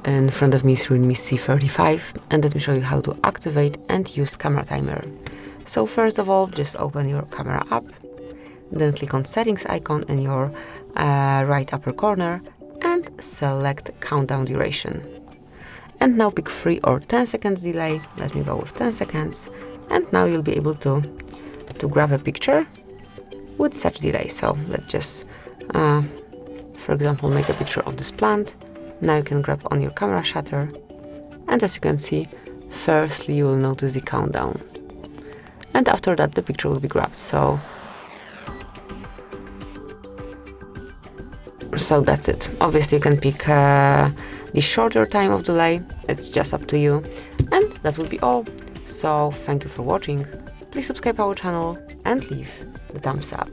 In front of me is Realme C35, and let me show you how to activate and use camera timer. So first of all, just open your camera app, then click on settings icon in your right upper corner and select countdown duration. And now pick 3 or 10 seconds delay. Let me go with 10 seconds. And now you'll be able to grab a picture with such delay. So let's just, for example, make a picture of this plant. Now you can grab on your camera shutter. And as you can see, firstly you will notice the countdown. And after that the picture will be grabbed. So that's it. Obviously you can pick the shorter time of delay. It's just up to you. And that will be all. So thank you for watching. Please subscribe our channel and leave the thumbs up.